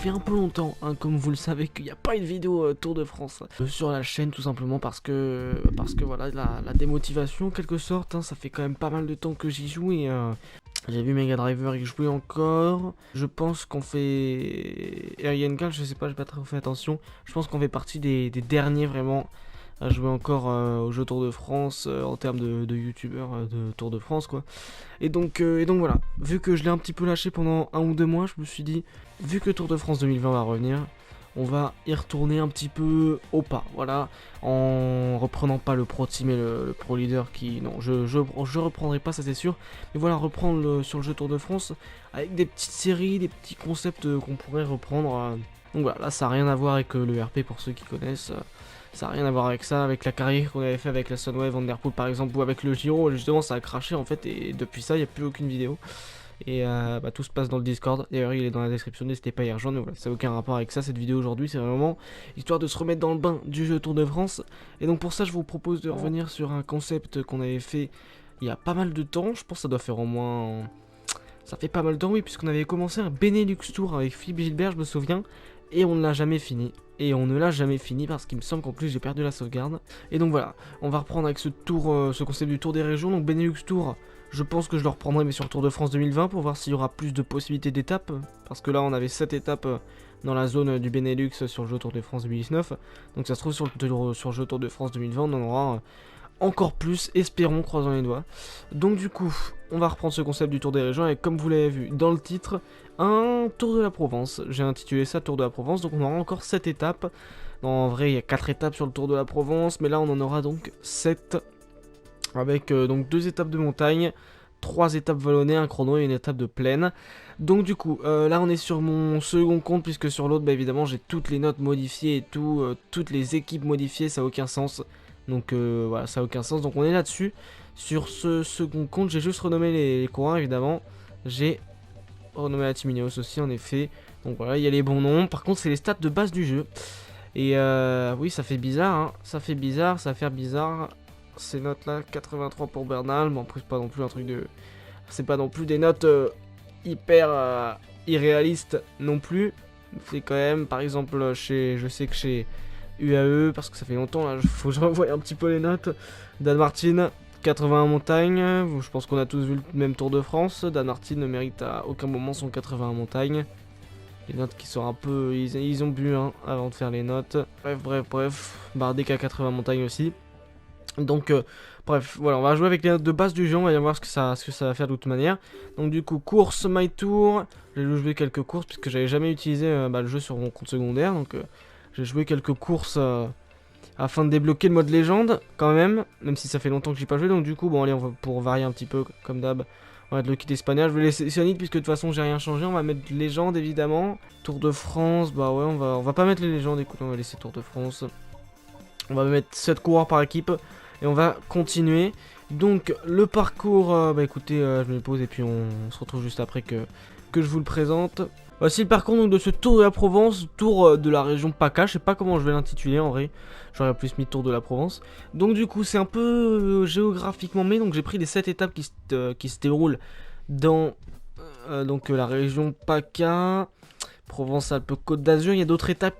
fait un peu longtemps, hein, comme vous le savez, qu'il n'y a pas une vidéo Tour de France sur la chaîne, tout simplement parce que voilà, la démotivation en quelque sorte, hein, ça fait quand même pas mal de temps que j'y joue et j'ai vu Mega Driver y jouer encore. Je pense qu'on fait... Ariane Cal, je sais pas, j'ai pas trop fait attention. Je pense qu'on fait partie des derniers vraiment à jouer encore au jeu Tour de France en termes de youtubeurs de Tour de France quoi. Et donc voilà, vu que je l'ai un petit peu lâché pendant 1 ou 2 mois, je me suis dit, vu que Tour de France 2020 va revenir, on va y retourner un petit peu au pas, voilà, en reprenant pas le Pro Team et le Pro Leader qui... Non, je reprendrai pas, ça c'est sûr, mais voilà, reprendre sur le jeu Tour de France, avec des petites séries, des petits concepts qu'on pourrait reprendre. Donc voilà, là ça n'a rien à voir avec le RP pour ceux qui connaissent, ça n'a rien à voir avec ça, avec la carrière qu'on avait fait avec la Sunweb Vanderpool par exemple, ou avec le Giro, justement ça a craché en fait, et depuis ça il n'y a plus aucune vidéo. Et tout se passe dans le Discord, d'ailleurs il est dans la description, n'hésitez pas à y rejoindre, mais voilà, ça n'a aucun rapport avec ça, cette vidéo aujourd'hui, c'est vraiment histoire de se remettre dans le bain du jeu Tour de France. Et donc pour ça je vous propose de revenir sur un concept qu'on avait fait il y a pas mal de temps, je pense que ça doit faire au moins... Ça fait pas mal de temps, oui, puisqu'on avait commencé un Benelux Tour avec Philippe Gilbert, je me souviens, et on ne l'a jamais fini. Et on ne l'a jamais fini parce qu'il me semble qu'en plus j'ai perdu la sauvegarde. Et donc voilà, on va reprendre avec ce tour, ce concept du Tour des régions. Donc Benelux Tour, je pense que je le reprendrai mais sur le Tour de France 2020 pour voir s'il y aura plus de possibilités d'étapes. Parce que là on avait 7 étapes dans la zone du Benelux sur le jeu Tour de France 2019. Donc ça se trouve sur le jeu Tour de France 2020 on en aura encore plus, espérons, croisons les doigts. Donc du coup, on va reprendre ce concept du Tour des régions avec, comme vous l'avez vu dans le titre, un Tour de la Provence. J'ai intitulé ça Tour de la Provence, donc on aura encore 7 étapes. Non, en vrai, il y a 4 étapes sur le Tour de la Provence, mais là on en aura donc 7, avec donc 2 étapes de montagne, 3 étapes vallonnées, un chrono et une étape de plaine. Donc du coup, là on est sur mon second compte, puisque sur l'autre, bah, évidemment, j'ai toutes les notes modifiées et tout, toutes les équipes modifiées, ça n'a aucun sens. Donc voilà, ça n'a aucun sens, donc on est là-dessus. Sur ce second compte, j'ai juste renommé les coureurs, évidemment. J'ai renommé la Team Ineos aussi, en effet. Donc voilà, il y a les bons noms. Par contre, c'est les stats de base du jeu. Et oui, ça fait bizarre, hein. Ça fait bizarre, ça va faire bizarre. Ces notes-là, 83 pour Bernal. Mais en plus, pas non plus un truc de... C'est pas non plus des notes hyper irréalistes non plus. C'est quand même, par exemple, je sais que chez UAE, parce que ça fait longtemps, là, faut que je revoie un petit peu les notes. Dan Martin, 81 montagnes. Je pense qu'on a tous vu le même Tour de France. Dan Martin ne mérite à aucun moment son 81 montagnes. Les notes qui sont un peu... Ils ont bu hein, avant de faire les notes. Bref. Bardet à 80 montagnes aussi. Donc, bref, voilà, on va jouer avec les notes de base du jeu. On va y voir ce que ça va faire de toute manière. Donc, du coup, course, my tour. J'ai joué quelques courses puisque j'avais jamais utilisé le jeu sur mon compte secondaire. Donc, j'ai joué quelques courses afin de débloquer le mode légende, quand même si ça fait longtemps que j'ai pas joué. Donc, du coup, bon, allez, on va pour varier un petit peu, comme d'hab. On va mettre le kit espagnol, je vais laisser Sonic puisque de toute façon j'ai rien changé, on va mettre légende évidemment. Tour de France, bah ouais on va pas mettre les légendes, écoute on va laisser Tour de France. On va mettre 7 coureurs par équipe et on va continuer. Donc le parcours, bah écoutez je me le pose et puis on se retrouve juste après que je vous le présente. Voici le parcours donc, de ce Tour de la Provence, Tour de la région PACA, je sais pas comment je vais l'intituler en vrai, j'aurais plus mis Tour de la Provence. Donc du coup c'est un peu géographiquement mais donc j'ai pris les 7 étapes qui se déroulent dans donc la région PACA, Provence-Alpes-Côte d'Azur. Il y a d'autres étapes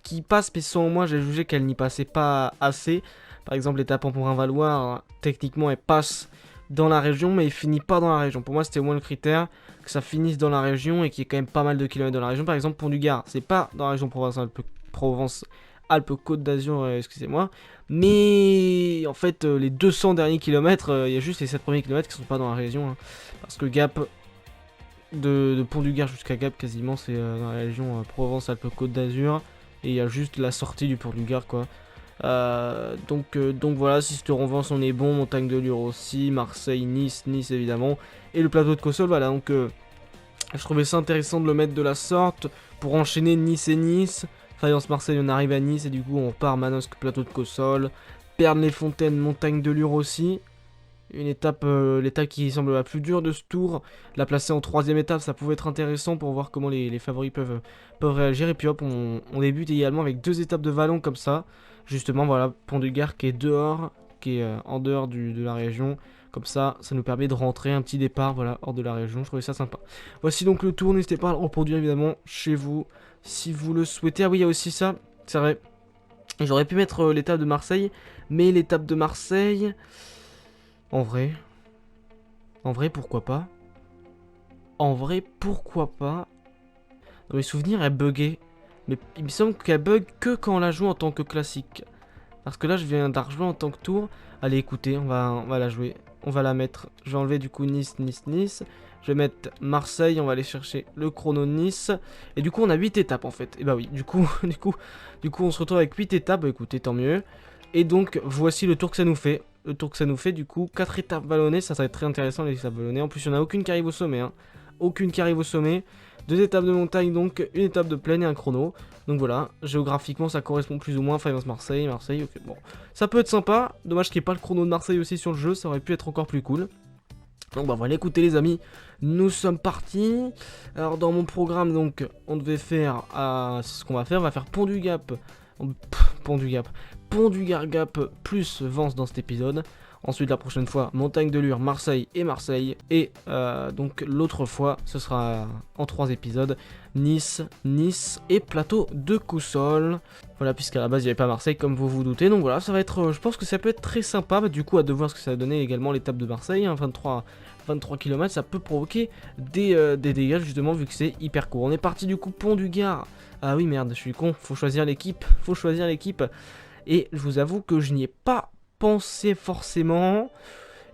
qui passent mais selon moi j'ai jugé qu'elles n'y passaient pas assez. Par exemple l'étape en Pont-Valois, techniquement elle passe dans la région mais il finit pas dans la région. Pour moi c'était au moins le critère que ça finisse dans la région et qu'il y ait quand même pas mal de kilomètres dans la région. Par exemple Pont du Gard, c'est pas dans la région Provence-Alpes-Côte d'Azur, excusez-moi. Mais en fait les 200 derniers kilomètres, il y a juste les 7 premiers kilomètres qui sont pas dans la région. Hein, parce que Gap, de Pont du Gard jusqu'à Gap quasiment c'est dans la région Provence-Alpes-Côte d'Azur. Et il y a juste la sortie du Pont du Gard quoi. Donc voilà, Sisteron-Vence on est bon, Montagne de Lure aussi, Marseille, Nice évidemment, et le plateau de Cossol, voilà, donc je trouvais ça intéressant de le mettre de la sorte, pour enchaîner Nice et Nice, Fayence Marseille on arrive à Nice, et du coup on repart Manosque, plateau de Cossol, Pernes-les-Fontaines, Montagne de Lure aussi, une étape, l'étape qui semble la plus dure de ce tour, la placer en 3ème étape, ça pouvait être intéressant pour voir comment les favoris peuvent réagir, et puis hop, on débute également avec 2 étapes de vallon comme ça. Justement, voilà, Pont du Gard qui est dehors, qui est en dehors de la région. Comme ça nous permet de rentrer un petit départ, voilà, hors de la région. Je trouvais ça sympa. Voici donc le tour, n'hésitez pas à le reproduire évidemment chez vous. si vous le souhaitez. Ah oui, il y a aussi ça, c'est vrai. J'aurais pu mettre l'étape de Marseille, mais l'étape de Marseille... En vrai, pourquoi pas? En vrai, pourquoi pas? Dans mes souvenirs, elle buguait. Mais il me semble qu'elle bug que quand on la joue en tant que classique. Parce que là, je viens de la rejouer en tant que tour. Allez, écoutez, on va la jouer. On va la mettre. Je vais enlever du coup Nice. Je vais mettre Marseille. On va aller chercher le chrono de Nice. Et du coup, on a 8 étapes en fait. Et bah oui, du coup, on se retrouve avec 8 étapes. Bah écoutez, tant mieux. Et donc, voici le tour que ça nous fait. Le tour que ça nous fait, du coup, 4 étapes vallonnées. Ça va être très intéressant, les étapes vallonnées. En plus, il n'y en a aucune qui arrive au sommet. Hein. Aucune qui arrive au sommet. 2 étapes de montagne, donc une étape de plaine et un chrono. Donc voilà, géographiquement ça correspond plus ou moins. Fayence Marseille, ok, bon. Ça peut être sympa, dommage qu'il n'y ait pas le chrono de Marseille aussi sur le jeu, ça aurait pu être encore plus cool. Donc bah voilà, écoutez les amis, nous sommes partis. Alors dans mon programme, donc, on devait faire, c'est ce qu'on va faire, on va faire Pont du Gap, Pont du Gap plus Vence dans cet épisode. Ensuite, la prochaine fois, Montagne de Lure, Marseille. Et donc, l'autre fois, ce sera en 3 épisodes. Nice et plateau de Coussol. Voilà, puisqu'à la base, il n'y avait pas Marseille, comme vous vous doutez. Donc voilà, ça va être, je pense que ça peut être très sympa. Bah, du coup, à de voir ce que ça va donner également l'étape de Marseille. Hein, 23 km, ça peut provoquer des dégâts, justement, vu que c'est hyper court. On est parti, du coup, Pont du Gard. Ah oui, merde, je suis con. Faut choisir l'équipe. Et je vous avoue que je n'y ai pas pensé forcément.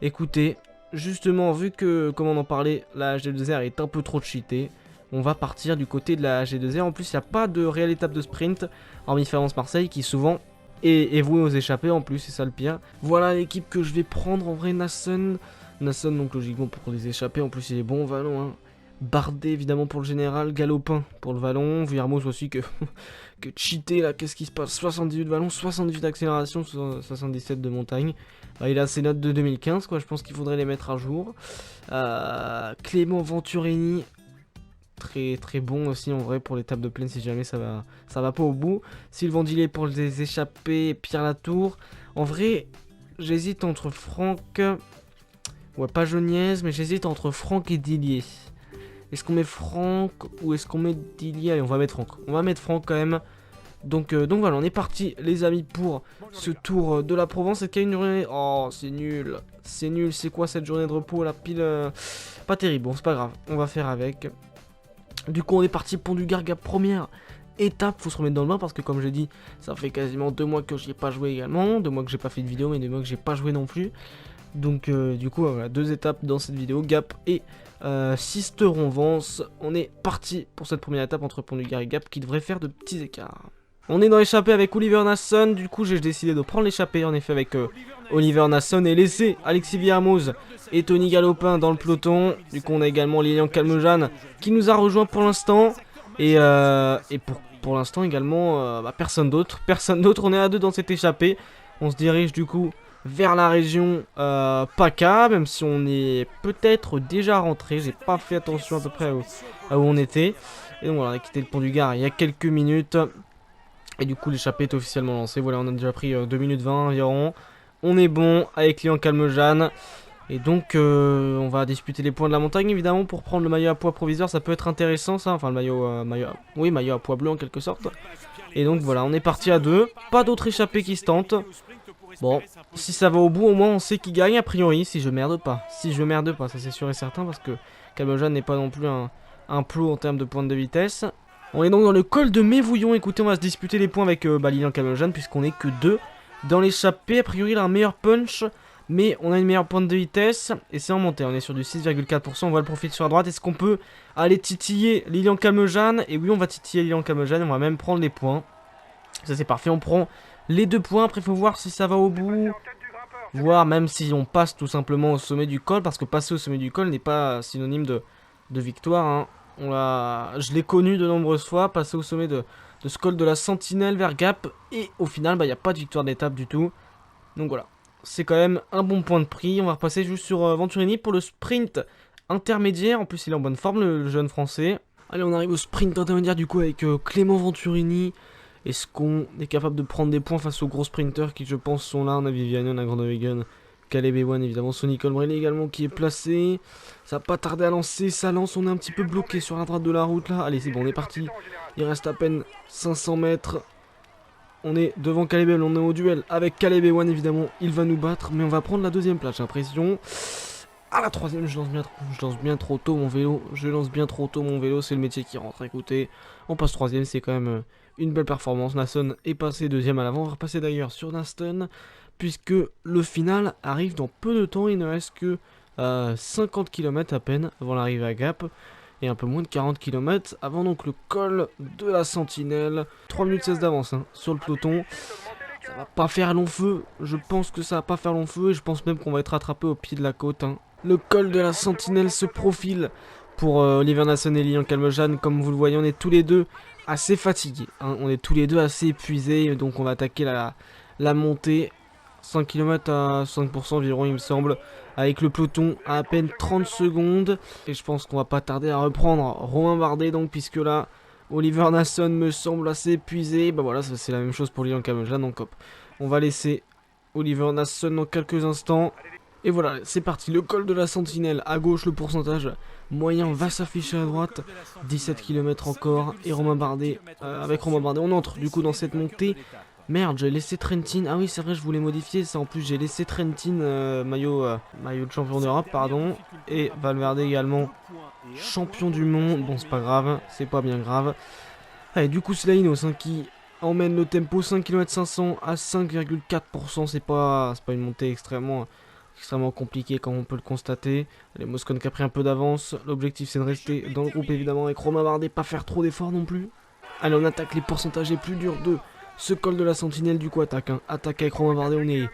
Écoutez, justement, vu que, comme on en parlait, la G2R est un peu trop cheatée, on va partir du côté de la G2R. En plus, il n'y a pas de réelle étape de sprint, hormis Fayence Marseille, qui souvent est vouée aux échappées en plus, c'est ça le pire. Voilà l'équipe que je vais prendre, en vrai, Nasson, donc logiquement pour les échappées, en plus il est bon au vallon, hein. Bardet évidemment pour le général, Galopin pour le vallon, Vuillermoz aussi que cheaté là, qu'est-ce qui se passe, 78 de vallon, 78 d'accélération, 77 de montagne. Il a ses notes de 2015 quoi, je pense qu'il faudrait les mettre à jour. Clément Venturini, très bon aussi en vrai pour l'étape de plaine si jamais ça va pas au bout. Sylvain Dillet pour les échappées, Pierre Latour. En vrai, j'hésite entre Franck, ouais pas Geniez, mais j'hésite entre Franck et Dillier. Est-ce qu'on met Franck ou est-ce qu'on met Dillier? Allez, on va mettre Franck. On va mettre Franck quand même. Donc voilà, on est parti les amis pour ce tour de la Provence. Est-ce qu'il y a une journée... Oh, c'est nul. C'est nul, c'est quoi cette journée de repos là? Pile... Pas terrible, bon c'est pas grave, on va faire avec. Du coup on est parti Pont du Gard, première étape, faut se remettre dans le bain parce que comme j'ai dit, ça fait quasiment 2 mois que j'y ai pas joué également. 2 mois que j'ai pas fait de vidéo mais 2 mois que j'ai pas joué non plus. Donc du coup voilà, 2 étapes dans cette vidéo, Gap et Sisteron-Vence. On est parti pour cette première étape entre Pont du Gard et Gap qui devrait faire de petits écarts. On est dans l'échappée avec Oliver Nasson, du coup j'ai décidé de prendre l'échappée en effet avec Oliver Nasson et laisser Alexis Vuillermoz et Tony Galopin dans le peloton. Du coup on a également Lilian Calmejane qui nous a rejoint pour l'instant. Et pour l'instant également personne d'autre, on est à 2 dans cette échappée. On se dirige du coup vers la région PACA, même si on est peut-être déjà rentré. J'ai pas fait attention à peu près à où on était. Et donc voilà, on a quitté le Pont du Gard il y a quelques minutes. Et du coup l'échappée est officiellement lancée. Voilà, on a déjà pris 2 minutes 20 environ. On est bon avec Lilian Calmejane. Et donc on va disputer les points de la montagne évidemment pour prendre le maillot à poids provisoire. Ça peut être intéressant ça, enfin le maillot à poids bleu en quelque sorte. Et donc voilà, on est parti à 2. Pas d'autres échappées qui se tentent. Bon, si ça va au bout au moins on sait qui gagne a priori, si je merde pas. Ça c'est sûr et certain parce que Calmejane n'est pas non plus un plot en termes de pointe de vitesse. On est donc dans le col de Mévouillon. Écoutez, on va se disputer les points avec Lilian Calmejane puisqu'on est que 2 dans l'échappée. A priori il a un meilleur punch, mais on a une meilleure pointe de vitesse et c'est en montée. On est sur du 6,4%, on voit le profil sur la droite. Est-ce qu'on peut aller titiller Lilian Calmejane? Et oui, on va titiller Lilian Calmejane, on va même prendre les points. Ça c'est parfait, on prend les 2 points. Après il faut voir si ça va au bout, voir même si on passe tout simplement au sommet du col, parce que passer au sommet du col n'est pas synonyme de victoire, hein. Je l'ai connu de nombreuses fois, passer au sommet de ce col de la Sentinelle vers Gap, et au final il n'y a pas de victoire d'étape du tout. Donc voilà, c'est quand même un bon point de prix. On va repasser juste sur Venturini pour le sprint intermédiaire. En plus il est en bonne forme le jeune français. Allez, on arrive au sprint intermédiaire du coup avec Clément Venturini. Est-ce qu'on est capable de prendre des points face aux gros sprinters qui je pense sont là? On a Viviani, on a Groenewegen, Caleb Ewan évidemment, Sonny Colbrelli également qui est placé. Ça va pas tarder à lancer, ça lance, on est un petit peu bloqué sur la droite de la route là. Allez c'est bon, on est parti Il reste à peine 500 mètres. On est devant Caleb, on est au duel avec Caleb Ewan évidemment. Il va nous battre, mais on va prendre la deuxième place, j'ai l'impression. Ah, la troisième, je lance bien trop tôt mon vélo. C'est le métier qui rentre. Écoutez, on passe troisième, c'est quand même une belle performance. Nasson est passé deuxième à l'avant. On va repasser d'ailleurs sur Naston, puisque le final arrive dans peu de temps. Il ne reste que 50 km à peine avant l'arrivée à Gap. Et un peu moins de 40 km avant donc le col de la Sentinelle. 3 minutes 16 d'avance sur le peloton. Ça va pas faire long feu. Je pense que ça va pas faire long feu. Et je pense même qu'on va être rattrapé au pied de la côte. Le col de la Sentinelle se profile pour Oliver Nasson et Lilian Calmejane. Comme vous le voyez, on est tous les deux assez fatigués. On est tous les deux assez épuisés. Donc on va attaquer la montée. 5 km à 5% environ, il me semble. Avec le peloton à peine 30 secondes. Et je pense qu'on va pas tarder à reprendre Romain Bardet. Donc puisque là, Oliver Nasson me semble assez épuisé. Bah voilà, c'est la même chose pour Lilian Calmejane. Donc hop, on va laisser Oliver Nasson dans quelques instants. Et voilà, c'est parti, le col de la Sentinelle, à gauche le pourcentage moyen va s'afficher à droite, 17 km encore, et Romain Bardet, avec Romain Bardet, on entre du coup dans cette montée. Merde, j'ai laissé Trentin, ah oui c'est vrai je voulais modifier ça, en plus j'ai laissé Trentin, maillot de champion d'Europe, pardon, et Valverde également, champion du monde, bon c'est pas grave, c'est pas bien grave. Allez, du coup c'est la Ineos qui emmène le tempo, 5 km 500 à 5,4%, c'est pas une montée extrêmement compliqué comme on peut le constater. Les Moscon qui a pris un peu d'avance. L'objectif c'est de rester dans le groupe évidemment avec Romain Bardet, pas faire trop d'efforts non plus. Allez, on attaque les pourcentages les plus durs de ce col de la Sentinelle. Du coup attaque, attaque avec Romain Bardet,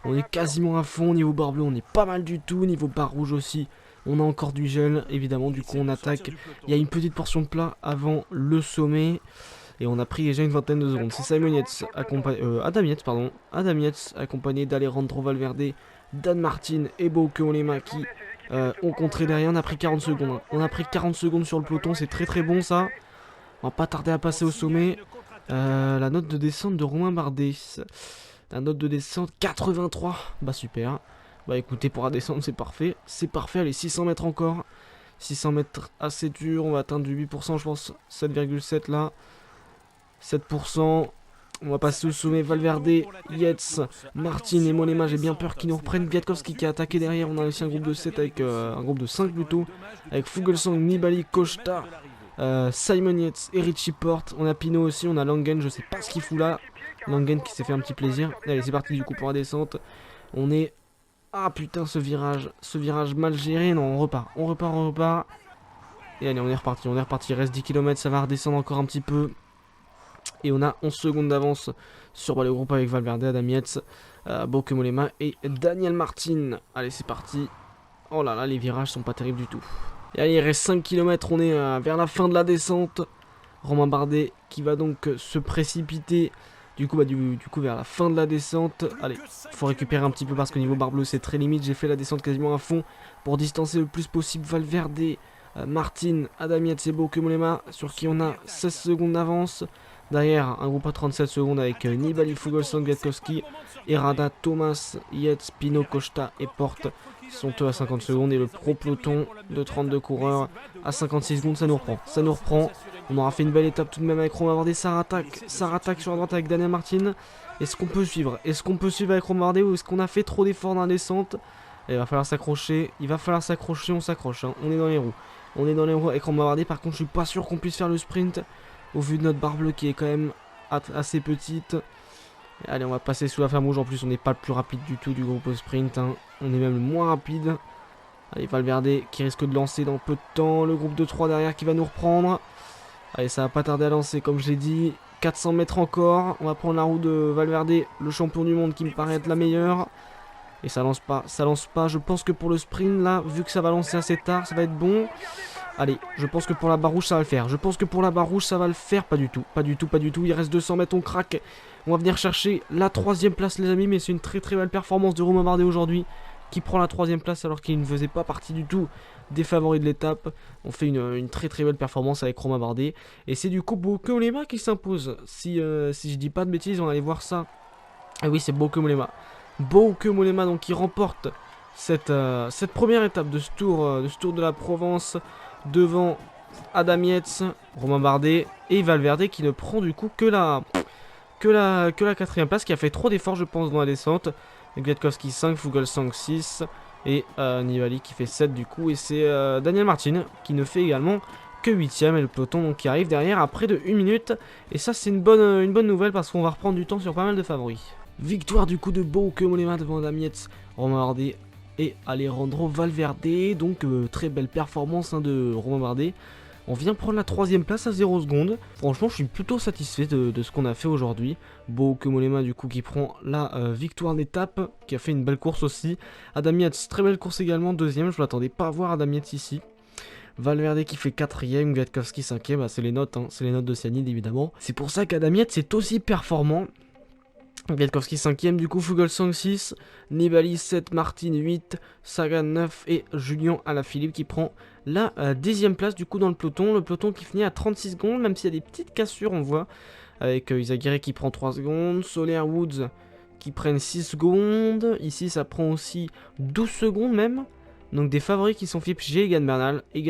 on est quasiment à fond. Niveau barre bleue on est pas mal du tout. Niveau barre rouge aussi on a encore du gel évidemment. Du coup on attaque. Il y a une petite portion de plat avant le sommet. Et on a pris déjà une vingtaine de secondes. C'est Simon Yates, Adam Yates accompagné d'Alejandro Valverde, Dan Martin et Bauke Mollema qui ont contré derrière. On a pris 40 secondes. On a pris 40 secondes sur le peloton, c'est très très bon ça. On va pas tarder à passer au sommet. La note de descente de Romain Bardet. La note de descente 83. Bah super. Bah écoutez, pour la descente c'est parfait. C'est parfait, allez 600 mètres encore. 600 mètres assez dur, on va atteindre du 8% je pense. 7,7 là. 7%. On va passer au sommet. Valverde, Yates, Martin et Mollema. J'ai bien peur qu'ils nous reprennent. Biatkowski qui a attaqué derrière. On a aussi un groupe de 7 avec un groupe de 5 plutôt. Avec Fuglsang, Nibali, Costa, Simon Yates et Richie Porte. On a Pinot aussi. On a Langen. Je sais pas ce qu'il fout là. Langen qui s'est fait un petit plaisir. Allez, c'est parti du coup pour la descente. On est. Ah putain, ce virage mal géré. Non, on repart. Et allez, on est reparti. Il reste 10 km. Ça va redescendre encore un petit peu. Et on a 11 secondes d'avance sur le groupe avec Valverde, Adam Yates, Bauke Mollema et Daniel Martin. Allez, c'est parti. Oh là là, les virages sont pas terribles du tout. Et allez, il reste 5 km, on est vers la fin de la descente. Romain Bardet qui va donc se précipiter du coup vers la fin de la descente. Allez, faut récupérer un petit peu parce que niveau barre bleue c'est très limite. J'ai fait la descente quasiment à fond pour distancer le plus possible Valverde, Martin, Adam Yates et Bauke Mollema sur qui on a 16 secondes d'avance. Derrière, un groupe à 37 secondes avec Nibali, Fuglsang, Biatkowski, Herrada, Thomas, Yates, Pinot, Costa et Porte sont eux à 50 secondes. Et le pro peloton de 32 coureurs à 56 secondes, ça nous reprend. On aura fait une belle étape tout de même avec Romain Bardet. Ça rattaque sur la droite avec Daniel Martin. Est-ce qu'on peut suivre avec Romain Bardet ou est-ce qu'on a fait trop d'efforts dans la descente? Il va falloir s'accrocher, on s'accroche, on est dans les roues. Avec Romain Bardet. Par contre, je suis pas sûr qu'on puisse faire le sprint. Au vu de notre barre bleue qui est quand même assez petite. Et allez, on va passer sous la flamme rouge. En plus, on n'est pas le plus rapide du tout du groupe au sprint. On est même le moins rapide. Allez, Valverde qui risque de lancer dans peu de temps. Le groupe de 3 derrière qui va nous reprendre. Allez, ça va pas tarder à lancer comme je l'ai dit. 400 mètres encore. On va prendre la roue de Valverde, le champion du monde qui me paraît être la meilleure. Et ça lance pas. Je pense que pour le sprint là, vu que ça va lancer assez tard, ça va être bon. Allez, je pense que pour la barre rouge ça va le faire. Pas du tout. Il reste 200 mètres, on craque. On va venir chercher la 3ème place les amis. Mais c'est une très très belle performance de Romain Bardet aujourd'hui, qui prend la 3ème place alors qu'il ne faisait pas partie du tout des favoris de l'étape. On fait une très très belle performance avec Romain Bardet. Et c'est du coup Bauke Mollema qui s'impose. Si je dis pas de bêtises, on va aller voir ça. Ah oui, c'est Bauke Mollema. Donc qui remporte cette première étape de ce tour de la Provence devant Adam Yates, Romain Bardet et Valverde qui ne prend du coup que la 4ème place, qui a fait trop d'efforts je pense dans la descente. Kwiatkowski 5, Fuglsang 6 et Nibali qui fait 7 du coup, et c'est Daniel Martin qui ne fait également que 8ème, et le peloton donc qui arrive derrière après de 1 minute, et ça c'est une bonne nouvelle parce qu'on va reprendre du temps sur pas mal de favoris. Victoire du coup de Bauke Mollema devant Adam Yates, Romain Bardet et Alejandro Valverde, donc très belle performance de Romain Bardet. On vient prendre la 3ème place à 0 secondes. Franchement, je suis plutôt satisfait de ce qu'on a fait aujourd'hui. Bauke Mollema du coup qui prend la victoire d'étape, qui a fait une belle course aussi. Adam Yates, très belle course également, 2ème. Je ne m'attendais pas à voir Adam Yates ici. Valverde qui fait 4ème, Kwiatkowski 5ème. Bah, c'est les notes, c'est les notes de Cyanide évidemment. C'est pour ça qu'Adam Yates est aussi performant. Kwiatkowski 5ème, du coup Fuglsang 6, Nibali 7, Martin 8, Sagan 9 et Julien Alaphilippe qui prend la 10ème place du coup dans le peloton. Le peloton qui finit à 36 secondes, même s'il y a des petites cassures on voit, avec Izagirre qui prend 3 secondes, Soler, Woods qui prennent 6 secondes, ici ça prend aussi 12 secondes même. Donc des favoris qui sont figés, Egan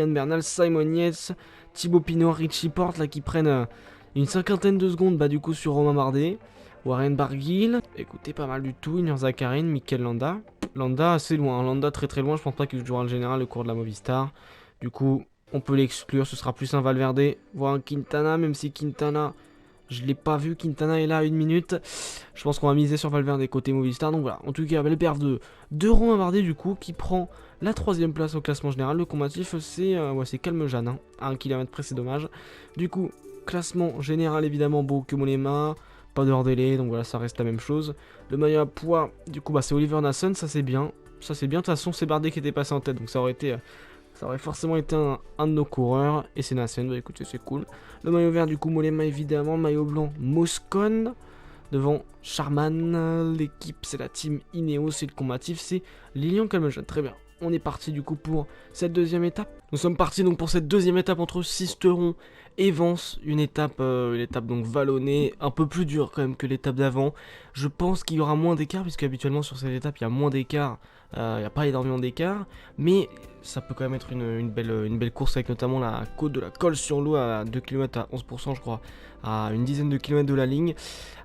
Bernal, Simon Yates, Thibaut Pinot, Richie Porte là qui prennent une cinquantaine de secondes du coup sur Romain Bardet. Warren Barguil, écoutez pas mal du tout, Ignor Zakarin, Mikel Landa. Landa assez loin, Landa très très loin, je pense pas qu'il jouera le général le cours de la Movistar. Du coup, on peut l'exclure, ce sera plus un Valverde, voire un Quintana, même si Quintana, je l'ai pas vu, Quintana est là à 1 minute. Je pense qu'on va miser sur Valverde côté Movistar, donc voilà. En tout cas, belle perf de Romain Bardet du coup, qui prend la 3ème place au classement général. Le combatif, c'est Calme Jeanne, à 1 km près, c'est dommage. Du coup, classement général évidemment, Bauke Mollema. Pas de hors-délai, donc voilà, ça reste la même chose. Le maillot à poids, du coup, c'est Oliver Nassen, ça c'est bien. Ça c'est bien, de toute façon, c'est Bardet qui était passé en tête, donc ça aurait forcément été un de nos coureurs. Et c'est Nassen, écoutez, c'est cool. Le maillot vert, du coup, Mollema évidemment. Le maillot blanc, Moscon. Devant Charman, l'équipe, c'est la team Ineos, et le combatif, c'est Lilian Calmejane. Très bien. On est parti du coup pour cette 2ème étape. Nous sommes partis donc pour cette 2ème étape entre Sisteron et Vence. Une étape donc vallonnée, un peu plus dure quand même que l'étape d'avant. Je pense qu'il y aura moins d'écart, puisque habituellement sur cette étape il y a moins d'écart. Il n'y a pas énormément d'écart, mais ça peut quand même être une belle course, avec notamment la côte de la Colle-sur-Loup à 2 km à 11% je crois, à une dizaine de kilomètres de la ligne.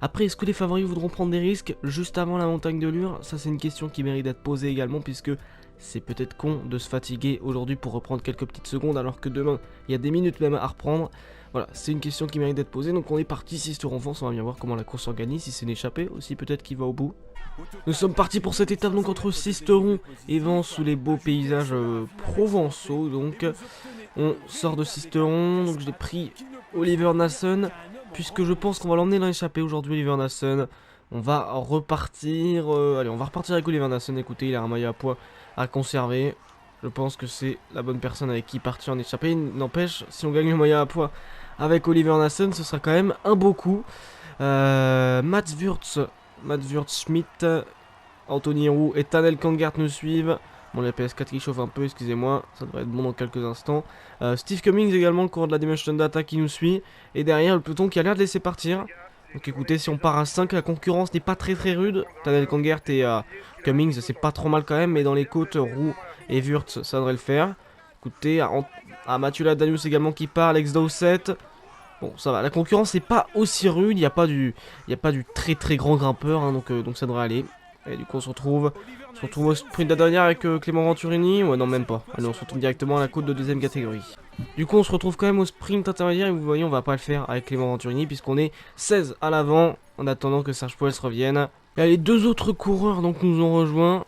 Après, est-ce que les favoris voudront prendre des risques juste avant la montagne de Lure? Ça c'est une question qui mérite d'être posée également, puisque c'est peut-être con de se fatiguer aujourd'hui pour reprendre quelques petites secondes, alors que demain il y a des minutes même à reprendre. Voilà, c'est une question qui mérite d'être posée. Donc on est parti, Sisteron Vence, on va bien voir comment la course s'organise, si c'est une échappée aussi peut-être qui va au bout. Nous sommes partis pour cette étape donc entre Sisteron et Vence, sous les beaux paysages provençaux. Donc on sort de Sisteron, donc j'ai pris Oliver Nassen, puisque je pense qu'on va l'emmener dans l'échappée aujourd'hui, Oliver Nassen. On va repartir, allez, on va repartir avec Oliver Nassen. Écoutez, il a un maillot à poids à conserver. Je pense que c'est la bonne personne avec qui partir en échappée. N'empêche, si on gagne le maillot à poids avec Oliver Nassen, ce sera quand même un beau coup. Mats Schmidt, Anthony Roux et Tadej Kangert nous suivent. Bon, la PS4 qui chauffe un peu, excusez-moi, ça devrait être bon dans quelques instants. Steve Cummings également, le coureur de la Dimension Data qui nous suit. Et derrière, le peloton qui a l'air de laisser partir. Donc écoutez, si on part à 5, la concurrence n'est pas très rude. Tadej Kangert et Cummings, c'est pas trop mal quand même, mais dans les côtes, Roux et Wurtz, ça devrait le faire. Écoutez, Mathieu Ladanius également qui part, Alex Dowsett. Bon, ça va, la concurrence n'est pas aussi rude, il n'y a pas du très grand grimpeur, hein, donc ça devrait aller. Et du coup on se retrouve au sprint de la dernière avec Clément Venturini. Ouais, non, même pas. Allez, on se retrouve directement à la côte de 2ème catégorie. Du coup on se retrouve quand même au sprint intermédiaire, et vous voyez on va pas le faire avec Clément Venturini, puisqu'on est 16 à l'avant, en attendant que Serge Poels revienne. Et les deux autres coureurs donc nous ont rejoint,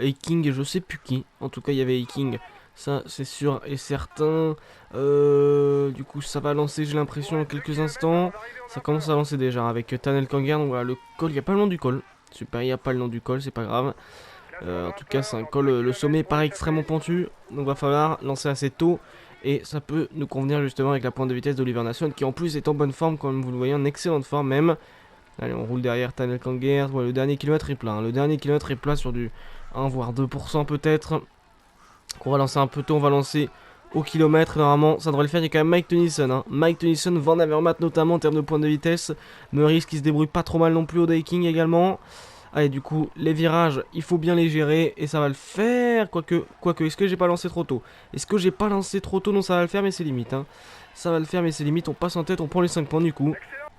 Eiking et je sais plus qui. En tout cas il y avait Eiking, ça c'est sûr et certain. Du coup ça va lancer, j'ai l'impression, en quelques instants. Ça commence à lancer déjà avec Tadej Kangert. Donc voilà, le col, il n'y a pas le nom du col. Super, il n'y a pas le nom du col, c'est pas grave. En tout cas c'est un col, le sommet paraît extrêmement pentu, donc va falloir lancer assez tôt. Et ça peut nous convenir justement avec la pointe de vitesse d'Oliver Nassen, qui en plus est en bonne forme, comme vous le voyez, en excellente forme même. Allez, on roule derrière Tadej Kangert. Ouais, le dernier kilomètre est plat, hein. Le dernier kilomètre est plat sur du 1 voire 2% peut-être. On va lancer un peu tôt, on va lancer au kilomètre, normalement ça devrait le faire. Il y a quand même Mike Tennyson, hein. Mike Tennyson, Van Avermaet notamment en termes de pointe de vitesse. Meurice qui se débrouille pas trop mal non plus au Daking également. Allez, du coup, les virages, il faut bien les gérer et ça va le faire. Quoique, est-ce que j'ai pas lancé trop tôt? Est-ce que j'ai pas lancé trop tôt? Non, ça va le faire, mais c'est limite. Hein. Ça va le faire, mais c'est limite. On passe en tête, on prend les 5 points du coup.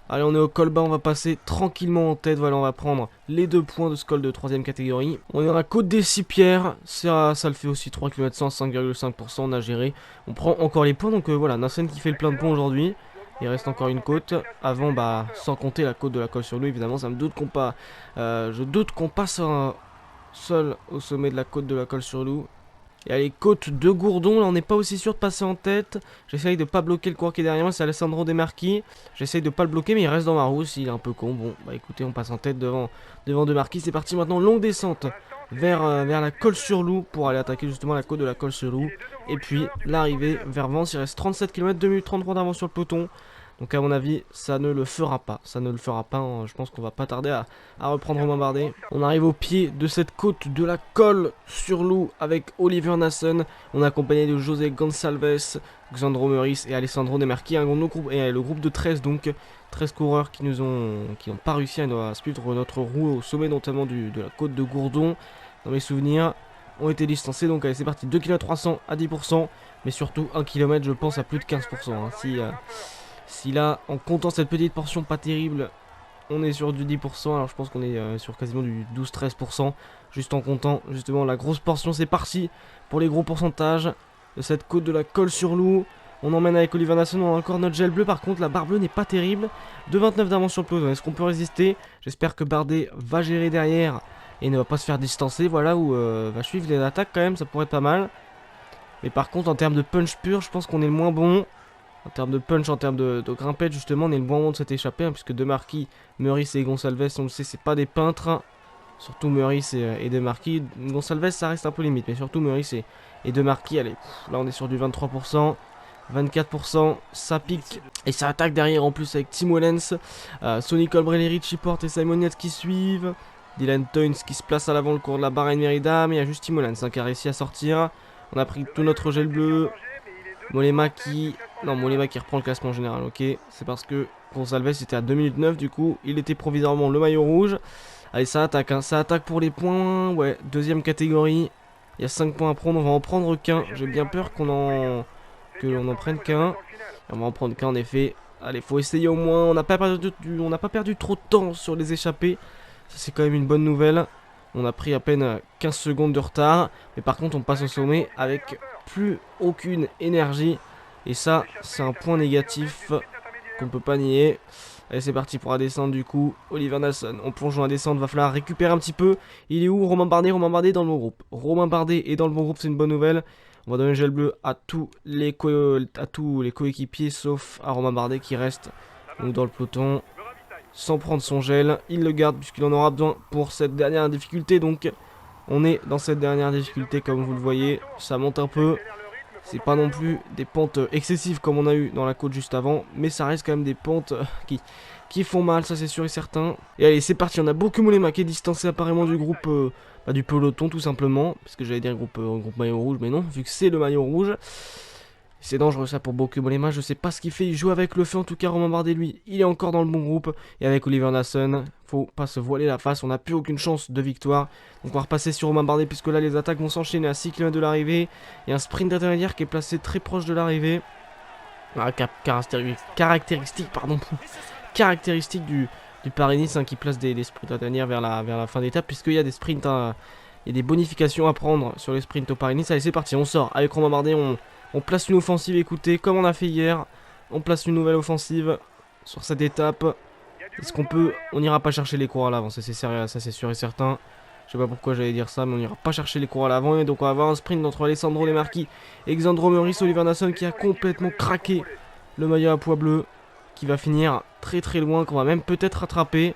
Allez, on est au col bas, on va passer tranquillement en tête. Voilà, on va prendre les 2 points de ce col de 3ème catégorie. On est dans la côte des 6 pierres. Ça le fait aussi 3 km 100, 5,5%. On a géré. On prend encore les points. Donc voilà, Nassen qui fait le plein de points aujourd'hui. Il reste encore une côte. Avant, bah, sans compter la côte de la Colle-sur-Loup, évidemment, ça me doute qu'on pas. Je doute qu'on passe seul au sommet de la côte de la Colle-sur-Loup. Et à les côtes de Gourdon, là on n'est pas aussi sûr de passer en tête. J'essaye de pas bloquer le coureur qui est derrière moi, c'est Alessandro De Marchi. J'essaye de pas le bloquer, mais il reste dans ma roue, il est un peu con. Bon, bah écoutez, on passe en tête devant De Marchi. C'est parti maintenant, longue descente vers la Colle-sur-Loup pour aller attaquer justement la côte de la Colle-sur-Loup. Et puis l'arrivée vers Vence, il reste 37 km, 2 minutes 33 d'avance sur le peloton. Donc à mon avis, ça ne le fera pas. Ça ne le fera pas. Hein. Je pense qu'on va pas tarder à reprendre Romain Bardet. On arrive au pied de cette côte de la Colle-sur-Loup avec Oliver Nassen. On est accompagné de José Gonçalves, Xandro Meurice et Alessandro De Marchi. Et le groupe de 13 donc. 13 coureurs qui n'ont pas réussi à suivre notre roue au sommet notamment de la côte de Gourdon. Dans mes souvenirs, ont été distancés. Donc allez, c'est parti. 2 km 300 à 10%. Mais surtout 1 km je pense à plus de 15%. Hein. Si là, en comptant cette petite portion pas terrible, on est sur du 10%, alors je pense qu'on est sur quasiment du 12-13%, juste en comptant justement la grosse portion. C'est parti pour les gros pourcentages de cette côte de la Colle-sur-Loup. On emmène avec Oliver Nassen, on a encore notre gel bleu, par contre la barre bleue n'est pas terrible. 2,29 d'avance sur le peloton, est-ce qu'on peut résister? J'espère que Bardet va gérer derrière et ne va pas se faire distancer, voilà, ou va suivre les attaques quand même, ça pourrait être pas mal. Mais par contre en termes de punch pur, je pense qu'on est le moins bon. En termes de punch, en termes de grimpette, justement, on est le bon moment de s'être échappé, hein, puisque De Marchi, Meurice et Gonçalves, on le sait, c'est pas des peintres. Hein. Surtout Meurice et De Marchi. Gonçalves, ça reste un peu limite, mais surtout Meurice et De Marchi, allez, là on est sur du 23%, 24%, ça pique. Et ça attaque derrière en plus avec Tim Wellens, Sonny Colbrelli, Richie Porte et Simon Yates qui suivent. Dylan Toynes qui se place à l'avant le cours de la Bahrain Merida, mais il y a juste Tim Wellens qui a réussi à sortir. On a pris tout notre gel bleu. Molema qui reprend le classement général, ok. C'est parce que Gonçalves était à 2 minutes 9, du coup il était provisoirement le maillot rouge. Allez, ça attaque, hein. Ça attaque pour les points, ouais, 2ème catégorie. Il y a 5 points à prendre, on va en prendre qu'un. J'ai bien peur que l'on en prenne qu'un. On va en prendre qu'un en effet. Allez, faut essayer au moins, on n'a pas perdu trop de temps sur les échappées. Ça c'est quand même une bonne nouvelle. On a pris à peine 15 secondes de retard, mais par contre on passe au sommet avec plus aucune énergie. Et ça, c'est un point négatif qu'on peut pas nier. Allez, c'est parti pour la descente du coup. Oliver Nassen, on plonge dans la descente, va falloir récupérer un petit peu. Il est où Romain Bardet? Romain Bardet est dans le bon groupe. Romain Bardet est dans le bon groupe, c'est une bonne nouvelle. On va donner le gel bleu à tous les coéquipiers, sauf à Romain Bardet qui reste donc dans le peloton. Sans prendre son gel, il le garde puisqu'il en aura besoin pour cette dernière difficulté. Donc on est dans cette dernière difficulté comme vous le voyez, ça monte un peu. C'est pas non plus des pentes excessives comme on a eu dans la côte juste avant, mais ça reste quand même des pentes qui font mal, ça c'est sûr et certain. Et allez, c'est parti, on a beaucoup Molema qui est distancé apparemment du groupe, du peloton tout simplement, parce que j'allais dire groupe maillot rouge, mais non, vu que c'est le maillot rouge. C'est dangereux ça pour Bokeh Molema, je sais pas ce qu'il fait, il joue avec le feu en tout cas. Romain Bardet lui, il est encore dans le bon groupe. Et avec Oliver Nassen, faut pas se voiler la face, on n'a plus aucune chance de victoire. Donc on va repasser sur Romain Bardet puisque là les attaques vont s'enchaîner à 6 km de l'arrivée. Il y a un sprint intermédiaire qui est placé très proche de l'arrivée. Caractéristique du Paris-Nice, hein, qui place des sprints intermédiaires vers la fin d'étape, puisqu'il y a des sprints, il y a des bonifications à prendre sur les sprints au Paris-Nice. Allez, c'est parti, on sort avec Romain Bardet, on place une offensive, écoutez, comme on a fait hier. On place une nouvelle offensive sur cette étape. Est-ce qu'on peut... On n'ira pas chercher les coureurs à l'avant, ça c'est sûr et certain. Je sais pas pourquoi j'allais dire ça, mais on n'ira pas chercher les coureurs à l'avant. Et donc on va avoir un sprint entre Alessandro De Marchi et Xandro Meurice. Oliver Nassen qui a complètement craqué le maillot à pois bleu, qui va finir très très loin, qu'on va même peut-être rattraper.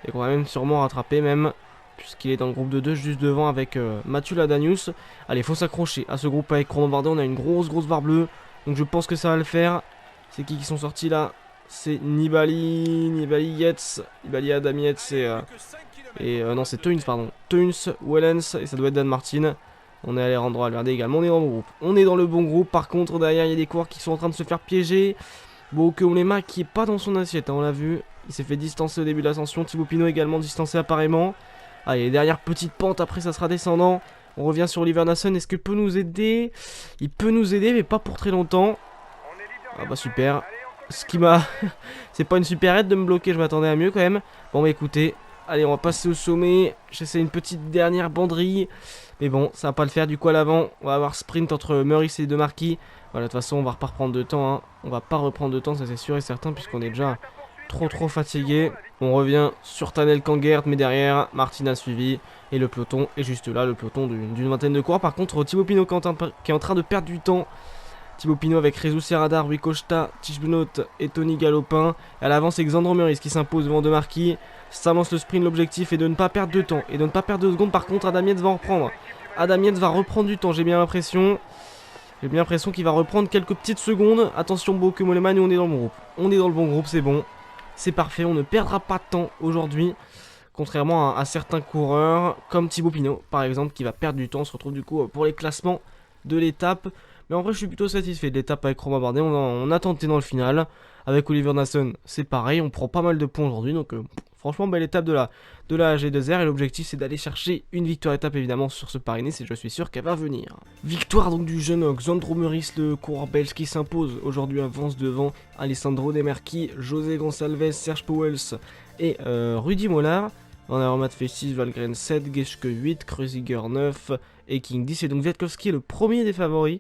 Et qu'on va même sûrement rattraper même, puisqu'il est dans le groupe de 2 juste devant avec Mathieu Ladanius. Allez, faut s'accrocher à ce groupe avec Romain Bardet. On a une grosse barre bleue, donc je pense que ça va le faire. C'est qui sont sortis là? C'est Nibali Yates, Nibali Adam Yates non, c'est Toynes, pardon. Toynes, Wellens, et ça doit être Dan Martin. On est à Alejandro Valverde également, on est dans le groupe. On est dans le bon groupe, par contre derrière il y a des coureurs qui sont en train de se faire piéger. Bokeh Molema qui est pas dans son assiette, hein, on l'a vu. Il s'est fait distancer au début de l'ascension. Thibaut Pinot également distancé apparemment. Allez, dernière petite pente, après ça sera descendant. On revient sur Oliver Nassen, est-ce qu'il peut nous aider? Il peut nous aider, mais pas pour très longtemps. Ah bah super. Ce qui m'a... C'est pas une super aide de me bloquer, je m'attendais à mieux quand même. Bon bah écoutez, allez, on va passer au sommet. J'essaie une petite dernière banderille. Mais bon, ça va pas le faire du coup à l'avant. On va avoir sprint entre Meurice et De Marquis. Voilà, de toute façon, on va pas reprendre de temps. Hein. On va pas reprendre de temps, ça c'est sûr et certain, puisqu'on est déjà trop fatigué. On revient sur Tanel Kangert, mais derrière, Martin a suivi. Et le peloton est juste là, le peloton d'une vingtaine de coureurs. Par contre, Thibaut Pinot qui est en train de perdre du temps. Thibaut Pinot avec Jesus Serradar, Rui Costa, Tichbenoot et Tony Galopin. À l'avant, c'est Xandro Meurice qui s'impose devant De Marquis. Ça lance le sprint, l'objectif est de ne pas perdre de temps. Et de ne pas perdre de secondes, par contre, Adam Yates va en reprendre. Adam Yates va reprendre du temps, j'ai bien l'impression. J'ai bien l'impression qu'il va reprendre quelques petites secondes. Attention, Bauke Mollema, nous on est dans le bon groupe. On est dans le bon groupe, c'est bon. C'est parfait, on ne perdra pas de temps aujourd'hui. Contrairement à certains coureurs, comme Thibaut Pinot, par exemple, qui va perdre du temps. On se retrouve du coup pour les classements de l'étape. Mais en vrai, je suis plutôt satisfait de l'étape avec Romain Bardet. On a tenté dans le final. Avec Oliver Nassen, c'est pareil. On prend pas mal de points aujourd'hui. Donc, franchement, belle étape de la G2R. Et l'objectif, c'est d'aller chercher une victoire étape, évidemment, sur ce Paris-Nice. Et je suis sûr qu'elle va venir. Victoire donc du jeune Xandro Meurice, le coureur belge qui s'impose. Aujourd'hui, avance devant Alessandro De Marquis, José Gonçalves, Serge Pauwels et Rudy Mollard. On a Romain Festis, Valgren 7, Geschke 8, Kreuziger 9 et King 10. Et donc Kwiatkowski est le premier des favoris.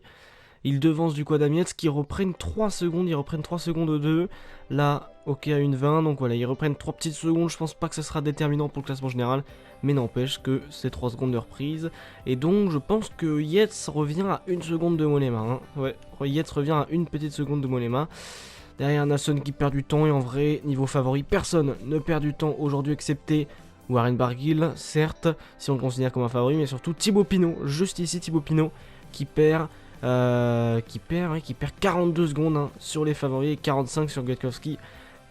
Il devance du coup Adam Yates qui reprennent 3 secondes. Ils reprennent 3 secondes aux 2. Là, ok à 1,20. Donc voilà, ils reprennent 3 petites secondes. Je pense pas que ça sera déterminant pour le classement général. Mais n'empêche que c'est 3 secondes de reprise. Et donc je pense que Yates revient à 1 seconde de Mollema. Hein. Ouais, Yates revient à 1 petite seconde de Mollema. Derrière Nassen qui perd du temps. Et en vrai, niveau favori, personne ne perd du temps aujourd'hui excepté Warren Barguil, certes, si on le considère comme un favori, mais surtout Thibaut Pinot, juste ici Thibaut Pinot, qui perd 42 secondes hein, sur les favoris et 45 sur Kwiatkowski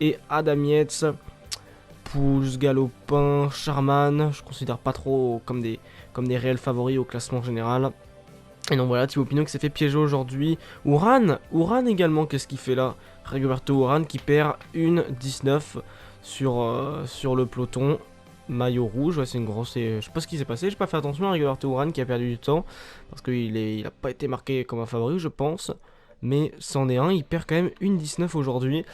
et Adam Yates. Pouls, Galopin, Charman, je considère pas trop comme des réels favoris au classement général. Et donc voilà, Thibaut Pinot qui s'est fait piéger aujourd'hui. Uran également, qu'est-ce qu'il fait là? Rigoberto Uran qui perd 1,19 sur le peloton. Maillot rouge, ouais, c'est une grosse. Je sais pas ce qui s'est passé, j'ai pas fait attention à Rigoberto Uran qui a perdu du temps parce qu'il a pas été marqué comme un favori, je pense. Mais c'en est un, il perd quand même 1,19 aujourd'hui.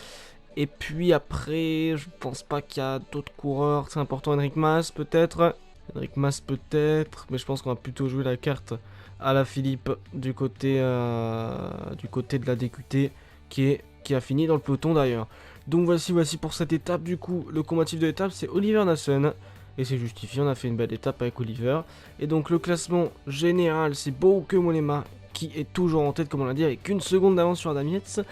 Et puis après, je pense pas qu'il y a d'autres coureurs, c'est important. Enric Mas peut-être, mais je pense qu'on va plutôt jouer la carte à la Philippe du côté de la DQT qui a fini dans le peloton d'ailleurs. Donc voici pour cette étape. Du coup, le combatif de l'étape, c'est Oliver Nassen. Et c'est justifié, on a fait une belle étape avec Oliver. Et donc le classement général, c'est Bauke Mollema qui est toujours en tête, comme on l'a dit, avec 1 seconde d'avance sur Adam Yates.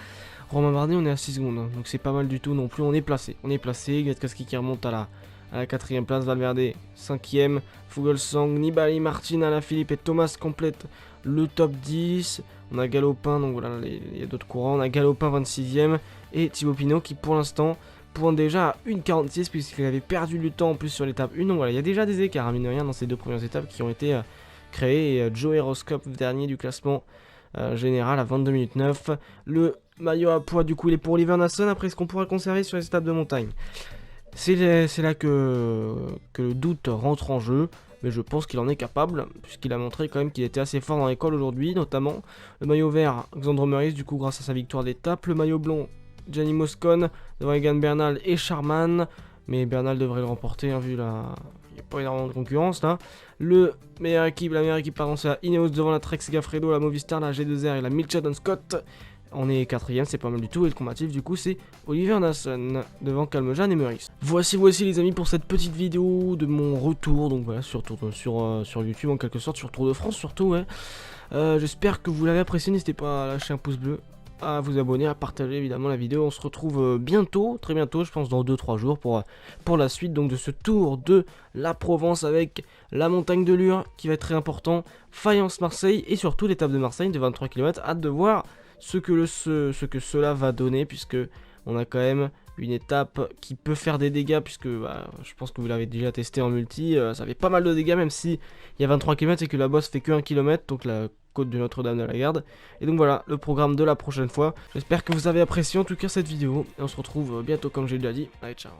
Romain Bardet, on est à 6 secondes, hein, donc c'est pas mal du tout non plus. On est placé. Kwiatkowski qui remonte à la 4ème place, Valverde 5ème, Fuglsang, Nibali, Martin, Alaphilippe et Thomas complètent le top 10. On a Galopin, donc voilà, il y a d'autres courants. On a Galopin 26ème et Thibaut Pinot qui pour l'instant pointe déjà à 1,46 puisqu'il avait perdu du temps en plus sur l'étape 1. Donc voilà, il y a déjà des écarts, mine de rien, dans ces deux premières étapes qui ont été créées. Et Joey Roscoe, dernier du classement général à 22 minutes 9. Le maillot à poids, du coup, il est pour Oliver Nassen. Après, est-ce qu'on pourra le conserver sur les étapes de montagne? C'est là que le doute rentre en jeu. Mais je pense qu'il en est capable, puisqu'il a montré quand même qu'il était assez fort dans l'école aujourd'hui, notamment. Le maillot vert, Xandro Meurice, du coup, grâce à sa victoire d'étape. Le maillot blond, Gianni Moscon, devant Egan Bernal et Charman. Mais Bernal devrait le remporter, hein, vu la... Il n'y a pas énormément de concurrence, là. La meilleure équipe, pardon, c'est la Ineos devant la Trek Segafredo, la Movistar, la G2R et la Mitchelton Scott. On est 4ème, c'est pas mal du tout. Et le combatif, du coup, c'est Oliver Nassen devant Calmejean et Meurice. Voici les amis pour cette petite vidéo de mon retour. Donc voilà, sur YouTube en quelque sorte, sur Tour de France surtout, ouais. J'espère que vous l'avez apprécié. N'hésitez pas à lâcher un pouce bleu, à vous abonner, à partager évidemment la vidéo. On se retrouve bientôt, très bientôt, je pense dans 2-3 jours pour la suite donc de ce tour de la Provence avec la montagne de Lure qui va être très important, Fayence Marseille et surtout l'étape de Marseille de 23 km. Hâte de voir ce que cela va donner, puisque on a quand même une étape qui peut faire des dégâts, puisque je pense que vous l'avez déjà testé en multi, ça fait pas mal de dégâts même si il y a 23 km et que la bosse fait que 1 km, donc la côte de Notre-Dame de la Garde. Et donc voilà, le programme de la prochaine fois. J'espère que vous avez apprécié en tout cas cette vidéo, et on se retrouve bientôt comme j'ai déjà dit. Allez, ciao.